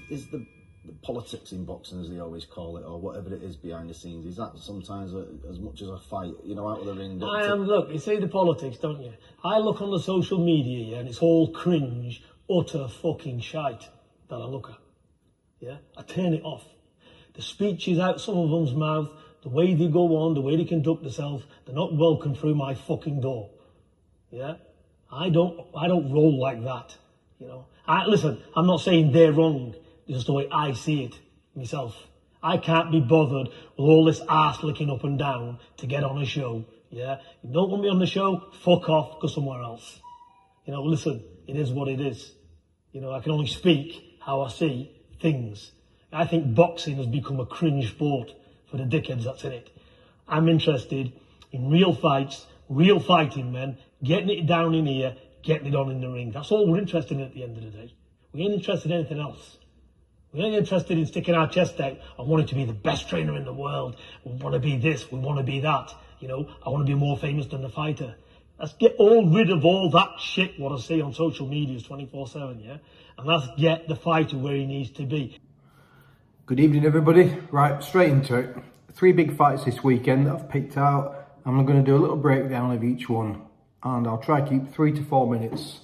Is the politics in boxing, as they always call it, or whatever it is behind the scenes, is that sometimes as much as a fight, you know, out of the ring? Look, you say the politics, don't you? I look on the social media, yeah, and it's all cringe, utter fucking shite that I look at. Yeah, I turn it off. The speeches out some of them's mouth, the way they go on, the way they conduct themselves, they're not welcome through my fucking door. Yeah, I don't roll like that. You know, listen, I'm not saying they're wrong. It's just the way I see it myself. I can't be bothered with all this arse licking up and down to get on a show. Yeah, you don't want me on the show, fuck off, go somewhere else. You know, listen, it is what it is. You know, I can only speak how I see things. I think boxing has become a cringe sport for the dickheads that's in it. I'm interested in real fights, real fighting men, getting it down in here, getting it on in the ring. That's all we're interested in at the end of the day. We ain't interested in anything else. We ain't interested in sticking our chest out and wanting to be the best trainer in the world. We want to be this, we want to be that. You know, I want to be more famous than the fighter. Let's get rid of all that shit what I see on social media 24/7, yeah? And let's get the fighter where he needs to be. Good evening, everybody. Right, straight into it. 3 big fights this weekend that I've picked out. I'm going to do a little breakdown of each one. And I'll try to keep 3 to 4 minutes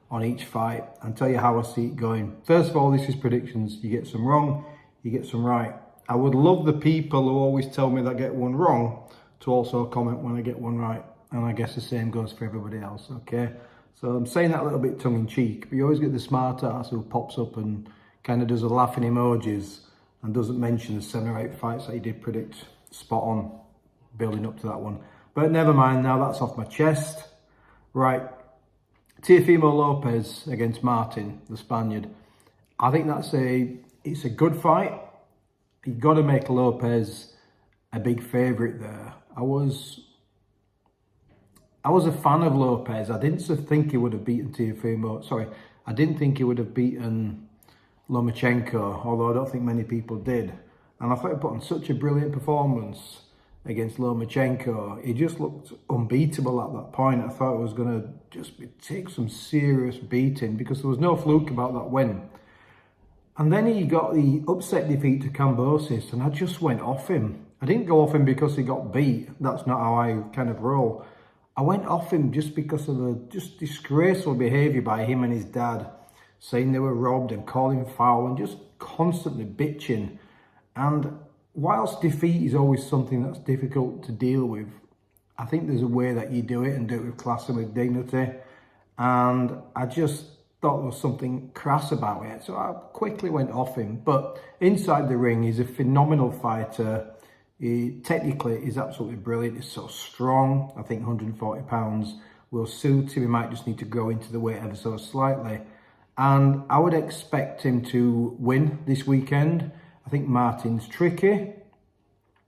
on each fight and tell you how I see it going. First of all, this is predictions. You get some wrong, you get some right. I would love the people who always tell me that I get one wrong to also comment when I get one right. And I guess the same goes for everybody else, okay? So I'm saying that a little bit tongue-in-cheek, but you always get the smart ass who pops up and kind of does the laughing emojis and doesn't mention the 7 or 8 fights that he did predict spot on, building up to that one. But never mind, now that's off my chest. Right, Teofimo Lopez against Martin, the Spaniard. I think it's a good fight. You've got to make Lopez a big favourite there. I was a fan of Lopez. I didn't think he would have beaten Teofimo. Sorry, I didn't think he would have beaten Lomachenko, although I don't think many people did. And I thought he put on such a brilliant performance against Lomachenko. He just looked unbeatable at that point. I thought it was going to just take some serious beating because there was no fluke about that win. And then he got the upset defeat to Kambosos, and I just went off him. I didn't go off him because he got beat. That's not how I kind of roll. I went off him just because of the just disgraceful behaviour by him and his dad, saying they were robbed and calling foul and just constantly bitching. And whilst defeat is always something that's difficult to deal with, I think there's a way that you do it and do it with class and with dignity. And I just thought there was something crass about it. So I quickly went off him. But inside the ring, he's a phenomenal fighter. He technically is absolutely brilliant. He's so strong. I think 140 pounds will suit him. He might just need to grow into the weight ever so slightly. And I would expect him to win this weekend. I think Martin's tricky.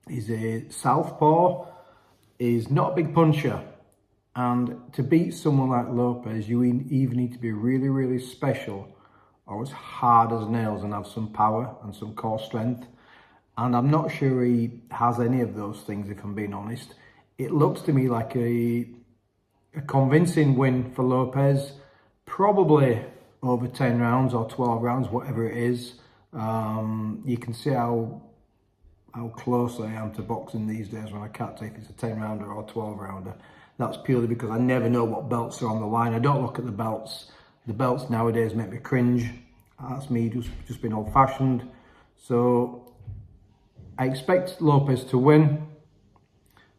He's a southpaw. He's not a big puncher. And to beat someone like Lopez, you either need to be really, really special or as hard as nails and have some power and some core strength. And I'm not sure he has any of those things, if I'm being honest. It looks to me like a convincing win for Lopez. Probably over 10 rounds or 12 rounds, whatever it is. You can see how close I am to boxing these days when I can't take it's a 10 rounder or a 12 rounder. That's purely because I never know what belts are on the line. I don't look at the belts. The belts nowadays make me cringe. That's me just being old fashioned. So I expect Lopez to win.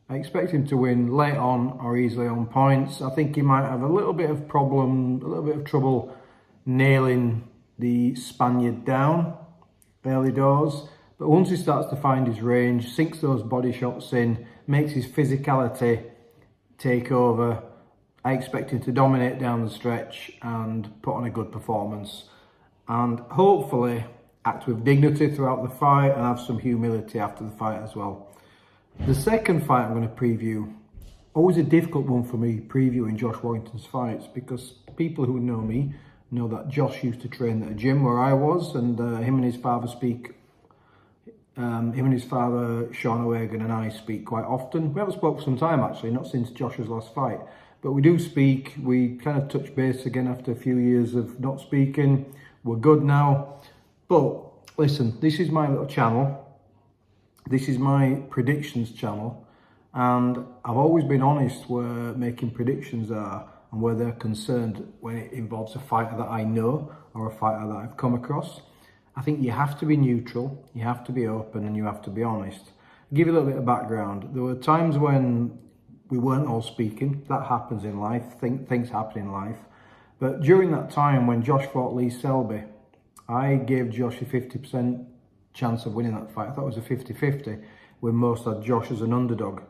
I expect him to win late on or easily on points. I think he might have a little bit of trouble nailing the Spaniard down early doors, but once he starts to find his range, sinks those body shots in, makes his physicality take over, I expect him to dominate down the stretch and put on a good performance and hopefully act with dignity throughout the fight and have some humility after the fight as well. The second fight I'm going to preview, always a difficult one for me previewing Josh Warrington's fights, because people who know me know that Josh used to train at a gym where I was, and him and his father Sean O'Hagan and I speak quite often. We haven't spoken for some time actually, not since Josh's last fight, but we do speak. We kind of touch base again after a few years of not speaking. We're good now. But listen, this is my little channel. This is my predictions channel. And I've always been honest where making predictions are and where they're concerned when it involves a fighter that I know or a fighter that I've come across. I think you have to be neutral, you have to be open, and you have to be honest. I'll give you a little bit of background. There were times when we weren't all speaking. That happens in life. Things happen in life. But during that time when Josh fought Lee Selby, I gave Josh a 50% chance of winning that fight. I thought it was a 50-50, with most had Josh as an underdog.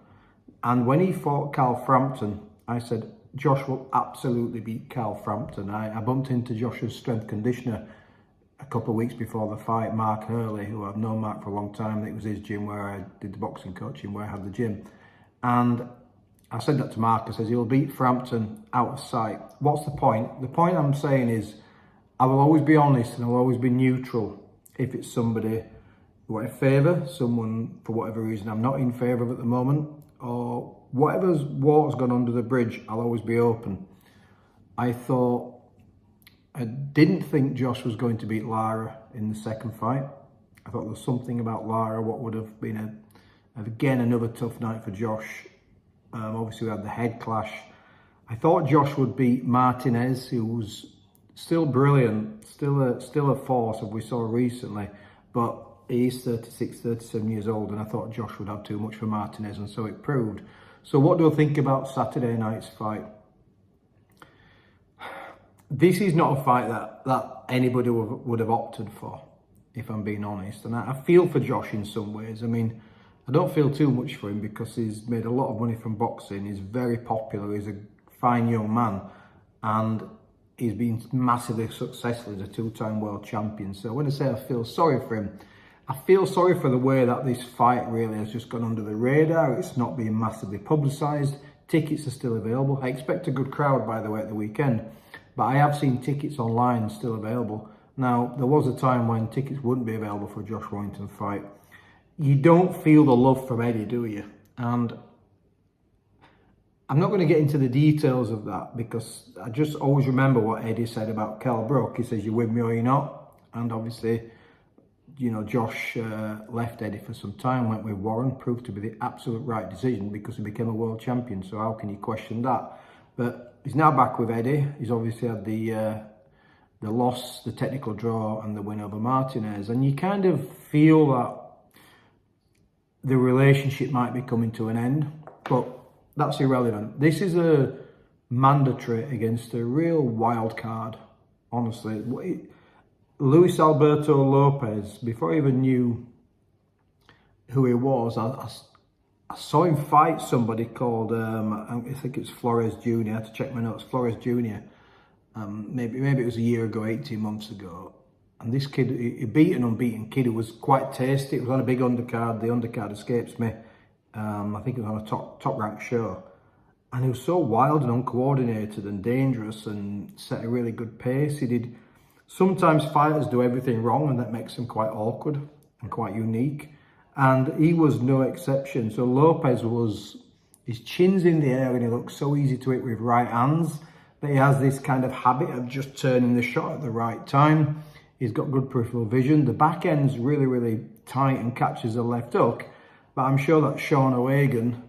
And when he fought Carl Frampton, I said, Josh will absolutely beat Carl Frampton. I bumped into Josh's strength conditioner a couple of weeks before the fight, Mark Hurley, who I've known Mark for a long time. It was his gym where I did the boxing coaching, where I had the gym. And I said that to Mark. I says, he'll beat Frampton out of sight. What's the point? The point I'm saying is, I will always be honest and I will always be neutral if it's somebody who I favour, someone for whatever reason I'm not in favour of at the moment, or whatever's water's gone under the bridge, I'll always be open. I didn't think Josh was going to beat Lara in the second fight. I thought there was something about Lara, what would have been again another tough night for Josh. Obviously we had the head clash. I thought Josh would beat Martinez, who was still brilliant, still a force, as we saw recently, but he's 36, 37 years old, and I thought Josh would have too much for Martinez, and so it proved. So what do I think about Saturday night's fight? This is not a fight that anybody would have opted for, if I'm being honest. And I feel for Josh in some ways. I mean, I don't feel too much for him because he's made a lot of money from boxing. He's very popular. He's a fine young man. And he's been massively successful as a two-time world champion. So when I say I feel sorry for him, I feel sorry for the way that this fight really has just gone under the radar. It's not being massively publicised. Tickets are still available. I expect a good crowd, by the way, at the weekend. But I have seen tickets online still available. Now, there was a time when tickets wouldn't be available for a Josh Warrington fight. You don't feel the love from Eddie, do you? And I'm not going to get into the details of that because I just always remember what Eddie said about Kell Brook. He says, you're with me or you're not. And obviously, you know, Josh left Eddie for some time, went with Warren, proved to be the absolute right decision because he became a world champion. So how can you question that? But he's now back with Eddie. He's obviously had the loss, the technical draw, and the win over Martinez. And you kind of feel that the relationship might be coming to an end, but that's irrelevant. This is a mandatory against a real wild card, honestly. Luis Alberto Lopez, before I even knew who he was, I saw him fight somebody called, I think it's Flores Jr. I had to check my notes, Flores Jr. Maybe it was a year ago, 18 months ago. And this kid, he beat an unbeaten kid who was quite tasty. It was on a big undercard. The undercard escapes me. I think it was on a top ranked show. And he was so wild and uncoordinated and dangerous and set a really good pace. Sometimes fighters do everything wrong and that makes them quite awkward and quite unique. And he was no exception. So Lopez his chin's in the air and he looks so easy to hit with right hands. But he has this kind of habit of just turning the shot at the right time. He's got good peripheral vision. The back end's really, really tight and catches a left hook. But I'm sure that Sean O'Hagan,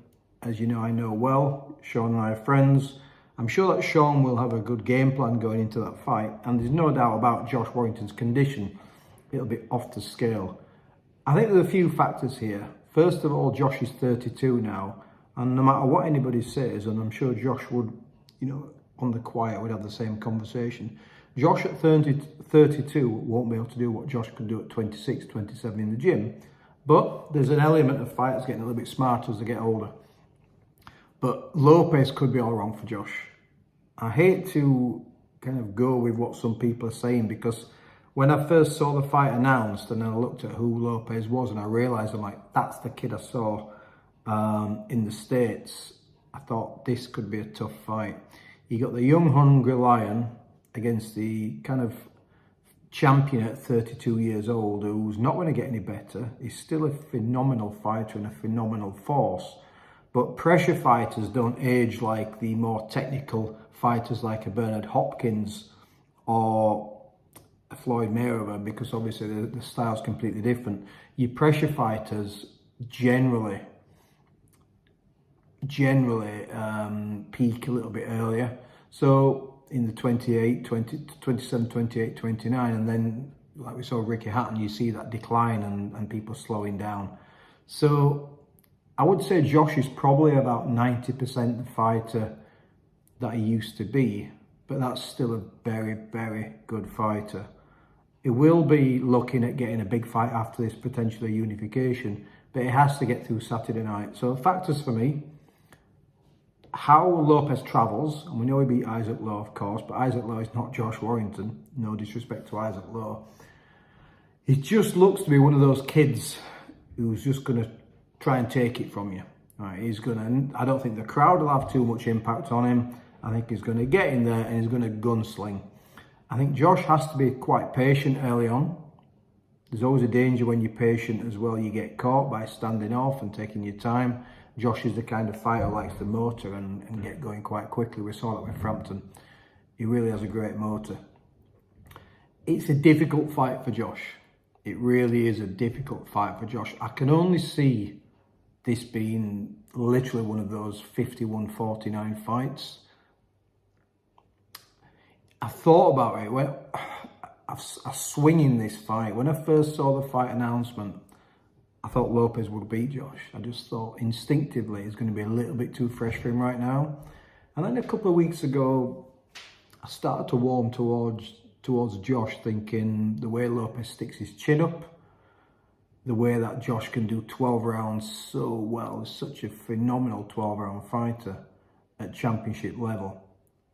as you know, I know well, Sean and I are friends. I'm sure that Sean will have a good game plan going into that fight. And there's no doubt about Josh Warrington's condition. It'll be off the scale. I think there's a few factors here. First of all, Josh is 32 now. And no matter what anybody says, and I'm sure Josh would, you know, on the quiet would have the same conversation. Josh at 32 won't be able to do what Josh could do at 26, 27 in the gym. But there's an element of fighters getting a little bit smarter as they get older. But Lopez could be all wrong for Josh. I hate to kind of go with what some people are saying because when I first saw the fight announced and then I looked at who Lopez was and I realised, I'm like, that's the kid I saw in the States. I thought this could be a tough fight. You got the young hungry lion against the kind of champion at 32 years old who's not going to get any better. He's still a phenomenal fighter and a phenomenal force. But pressure fighters don't age like the more technical fighters like a Bernard Hopkins or a Floyd Mayweather, because obviously the style's completely different. Your pressure fighters generally peak a little bit earlier. So in the 27, 28, 29, and then like we saw Ricky Hatton, you see that decline and people slowing down. So I would say Josh is probably about 90% the fighter that he used to be, but that's still a very, very good fighter. He will be looking at getting a big fight after this, potentially unification, but it has to get through Saturday night. So factors for me: how Lopez travels, and we know he beat Isaac Lowe, of course, but Isaac Lowe is not Josh Warrington. No disrespect to Isaac Lowe. He just looks to be one of those kids who's just going to try and take it from you. Right, I don't think the crowd will have too much impact on him. I think he's going to get in there and he's going to gunsling. I think Josh has to be quite patient early on. There's always a danger when you're patient as well. You get caught by standing off and taking your time. Josh is the kind of fighter who likes the motor and get going quite quickly. We saw that with Frampton. He really has a great motor. It's a difficult fight for Josh. It really is a difficult fight for Josh. I can only see this being literally one of those 51-49 fights. I thought about it. When I swing in this fight. When I first saw the fight announcement, I thought Lopez would beat Josh. I just thought instinctively it's going to be a little bit too fresh for him right now. And then a couple of weeks ago, I started to warm towards Josh, thinking the way Lopez sticks his chin up, the way that Josh can do 12 rounds so well, is such a phenomenal 12-round fighter at championship level.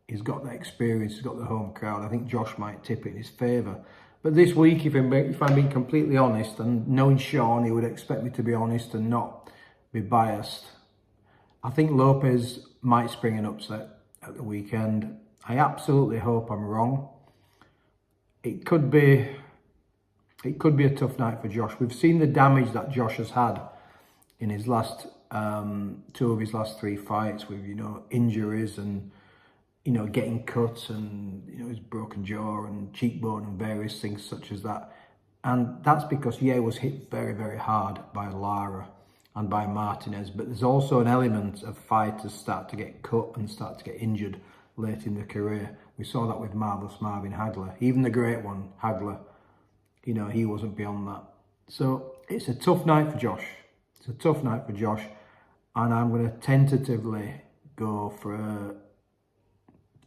He's got that experience, he's got the home crowd. I think Josh might tip it in his favour. But this week, if I'm being completely honest, and knowing Sean, he would expect me to be honest and not be biased. I think Lopez might spring an upset at the weekend. I absolutely hope I'm wrong. It could be a tough night for Josh. We've seen the damage that Josh has had in his last two of his last three fights, with injuries and getting cut and his broken jaw and cheekbone and various things such as that. And that's because he was hit very, very hard by Lara and by Martinez. But there's also an element of fighters start to get cut and start to get injured late in their career. We saw that with Marvelous Marvin Hagler. Even the great one, Hagler, he wasn't beyond that. So it's a tough night for Josh. It's a tough night for Josh. And I'm going to tentatively go for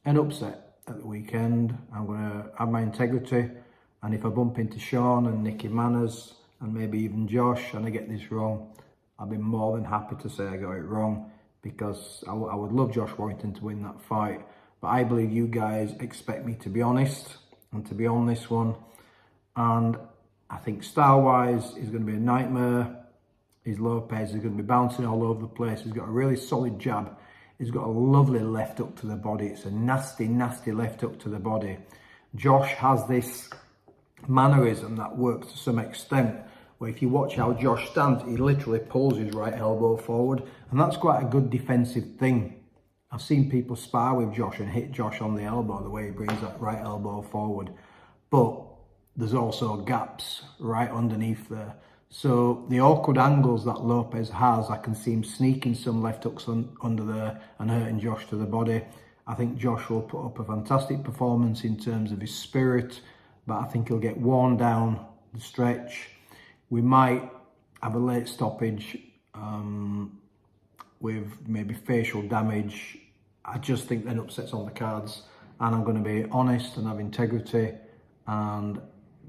an upset at the weekend. I'm going to have my integrity, and if I bump into Sean and Nicky Manners and maybe even Josh and I get this wrong, I'll be more than happy to say I got it wrong, because I would love Josh Warrington to win that fight. But I believe you guys expect me to be honest and to be on this one. And I think style-wise, he's going to be a nightmare. He's Lopez. He's going to be bouncing all over the place. He's got a really solid jab. He's got a lovely left hook to the body. It's a nasty, nasty left hook to the body. Josh has this mannerism that works to some extent, where if you watch how Josh stands, he literally pulls his right elbow forward. And that's quite a good defensive thing. I've seen people spar with Josh and hit Josh on the elbow, the way he brings that right elbow forward. But there's also gaps right underneath there. So the awkward angles that Lopez has, I can see him sneaking some left hooks under there and hurting Josh to the body. I think Josh will put up a fantastic performance in terms of his spirit, but I think he'll get worn down the stretch. We might have a late stoppage with maybe facial damage. I just think then upsets on the cards, and I'm going to be honest and have integrity and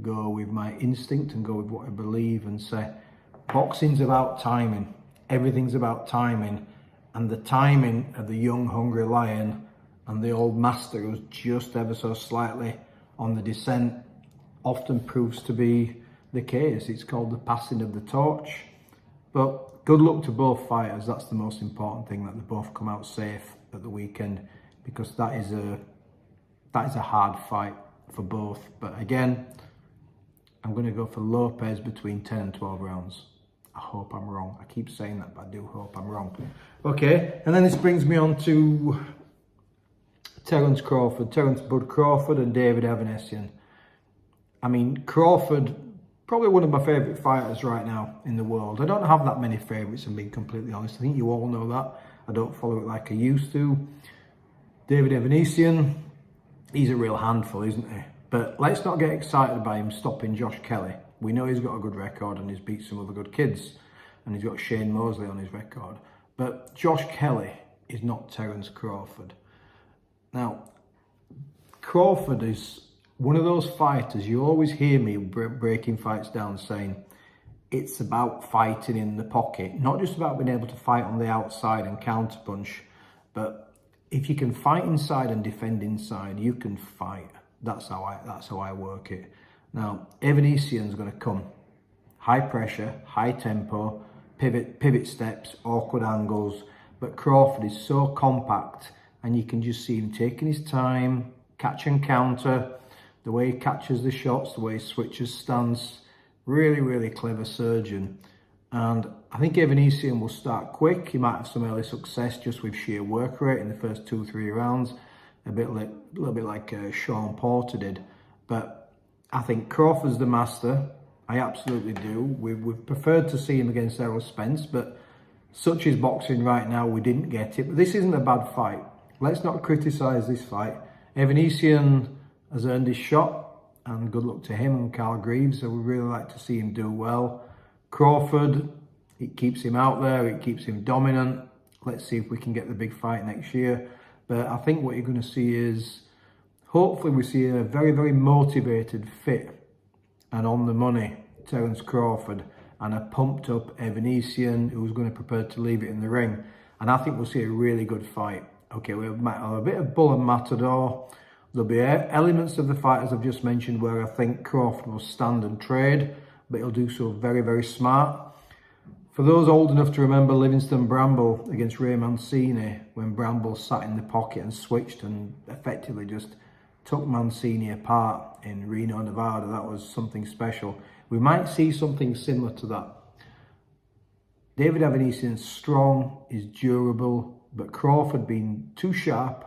go with my instinct and go with what I believe and say boxing's about timing. Everything's about timing, and the timing of the young hungry lion and the old master who's just ever so slightly on the descent often proves to be the case. It's called the passing of the torch. But good luck to both fighters. That's the most important thing, that they both come out safe at the weekend, because that is a hard fight for both. But again, I'm going to go for Lopez between 10 and 12 rounds. I hope I'm wrong. I keep saying that, but I do hope I'm wrong. Okay, and then this brings me on to Terence Bud Crawford and David Avanesyan. I mean, Crawford, probably one of my favourite fighters right now in the world. I don't have that many favourites, I'm being completely honest. I think you all know that. I don't follow it like I used to. David Avanesyan, he's a real handful, isn't he? But let's not get excited by him stopping Josh Kelly. We know he's got a good record and he's beat some other good kids. And he's got Shane Mosley on his record. But Josh Kelly is not Terence Crawford. Now, Crawford is one of those fighters, you always hear me breaking fights down saying, it's about fighting in the pocket. Not just about being able to fight on the outside and counterpunch, but if you can fight inside and defend inside, you can fight. That's how I work it. Now, Avanesyan's going to come. High pressure, high tempo, pivot steps, awkward angles. But Crawford is so compact and you can just see him taking his time, catch and counter, the way he catches the shots, the way he switches stance. Really, really clever surgeon. And I think Avanesyan will start quick. He might have some early success just with sheer work rate in the first 2-3 rounds. A little bit like Sean Porter did. But I think Crawford's the master. I absolutely do. We've preferred to see him against Errol Spence, but such is boxing right now, we didn't get it. But this isn't a bad fight. Let's not criticise this fight. Avanesyan has earned his shot, and good luck to him and Carl Greaves. So we really like to see him do well. Crawford, it keeps him out there, it keeps him dominant. Let's see if we can get the big fight next year. But I think what you're going to see is, hopefully we see a very, very motivated, fit and on the money Terence Crawford and a pumped up Avanesyan who's going to prepare to leave it in the ring. And I think we'll see a really good fight. Okay, we'll have a bit of bull and matador. There'll be elements of the fighters I've just mentioned where I think Crawford will stand and trade, but he'll do so very, very smart. For those old enough to remember Livingston Bramble against Ray Mancini, when Bramble sat in the pocket and switched and effectively just took Mancini apart in Reno, Nevada, that was something special. We might see something similar to that. David Avanesyan's strong, is durable, but Crawford being too sharp,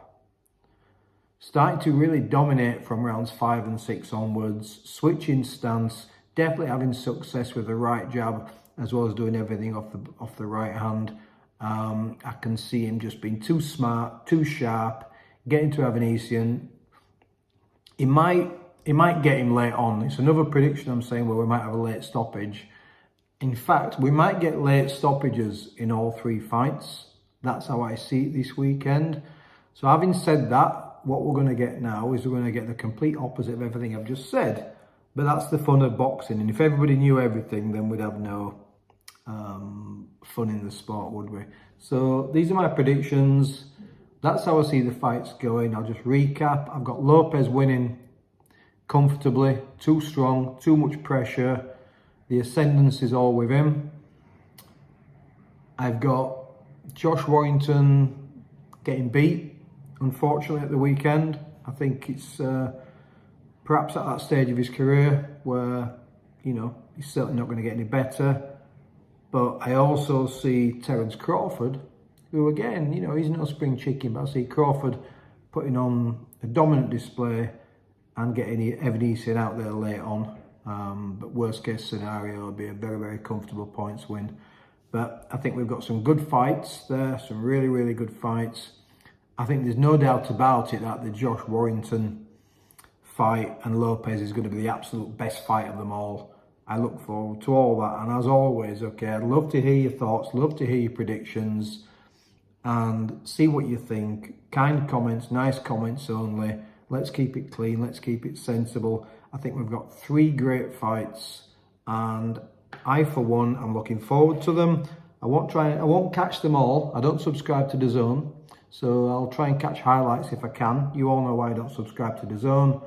starting to really dominate from rounds 5 and 6 onwards, switching stance, definitely having success with the right jab, as well as doing everything off the right hand. I can see him just being too smart, too sharp, getting to Avanesyan. It might get him late on. It's another prediction I'm saying where we might have a late stoppage. In fact, we might get late stoppages in all 3 fights. That's how I see it this weekend. So having said that, what we're going to get now is we're going to get the complete opposite of everything I've just said. But that's the fun of boxing. And if everybody knew everything, then we'd have no fun in the sport, would we? So these are my predictions. That's how I see the fights going. I'll just recap. I've got Lopez winning comfortably. Too strong, too much pressure. The ascendance is all with him. I've got Josh Warrington getting beat, unfortunately, at the weekend. I think it's perhaps at that stage of his career where, you know, he's certainly not going to get any better. But I also see Terence Crawford, who again, you know, he's no spring chicken, but I see Crawford putting on a dominant display and getting Avanesyan out there late on. But worst case scenario will be a very, very comfortable points win. But I think we've got some good fights there, some really, really good fights. I think there's no doubt about it that the Josh Warrington fight and Lopez is going to be the absolute best fight of them all. I look forward to all that. And as always, okay, I'd love to hear your thoughts, love to hear your predictions and see what you think. Kind comments, nice comments only. Let's keep it clean, let's keep it sensible. I think we've got 3 great fights and I, for one, am looking forward to them. I won't catch them all. I don't subscribe to DAZN, so I'll try and catch highlights if I can. You all know why I don't subscribe to DAZN.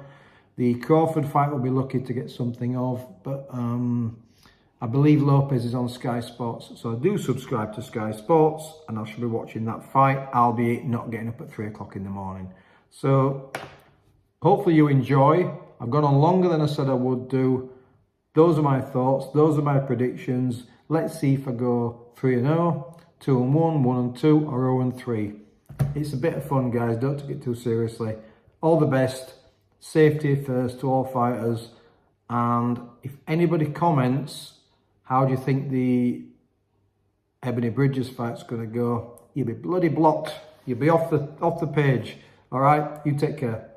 The Crawford fight will be lucky to get something of, but I believe Lopez is on Sky Sports, so I do subscribe to Sky Sports and I should be watching that fight, albeit not getting up at 3 o'clock in the morning. So hopefully you enjoy. I've gone on longer than I said I would do. Those are my thoughts, those are my predictions. Let's see if I go 3-0, 2-1, 1-2, or 0-3. It's a bit of fun, guys, don't take it too seriously. All the best, safety first to all fighters, And if anybody comments, how do you think the Ebony Bridges fight's going to go, you'll be bloody blocked. You'll be off the page. All right, you take care.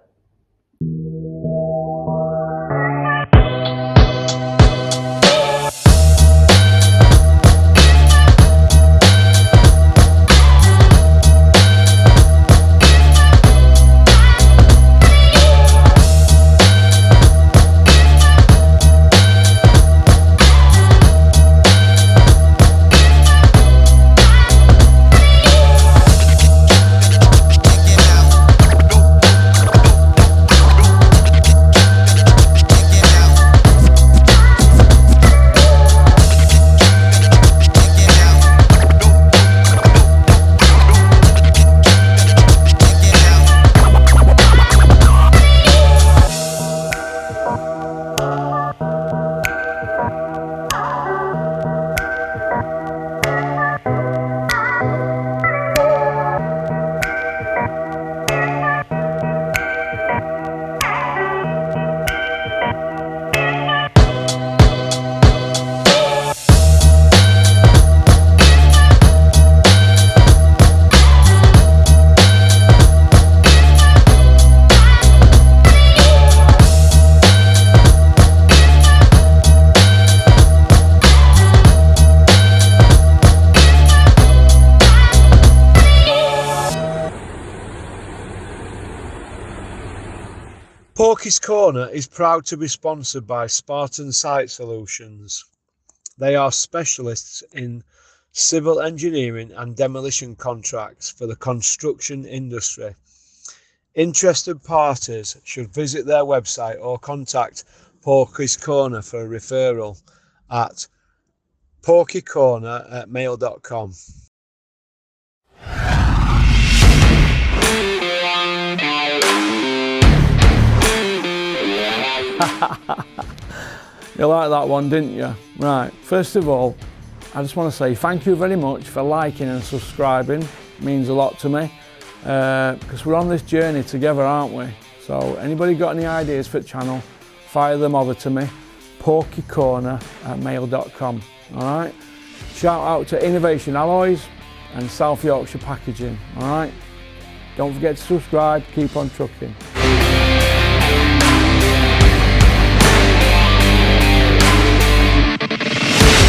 Porky's Corner is proud to be sponsored by Spartan Site Solutions. They are specialists in civil engineering and demolition contracts for the construction industry. Interested parties should visit their website or contact Porky's Corner for a referral at porkycorner@mail.com. You liked that one, didn't you? Right, first of all, I just want to say thank you very much for liking and subscribing. It means a lot to me because we're on this journey together, aren't we? So anybody got any ideas for the channel, fire them over to me, porkycorner@mail.com. All right, shout out to Innovation Alloys and South Yorkshire Packaging. All right, don't forget to subscribe, keep on trucking.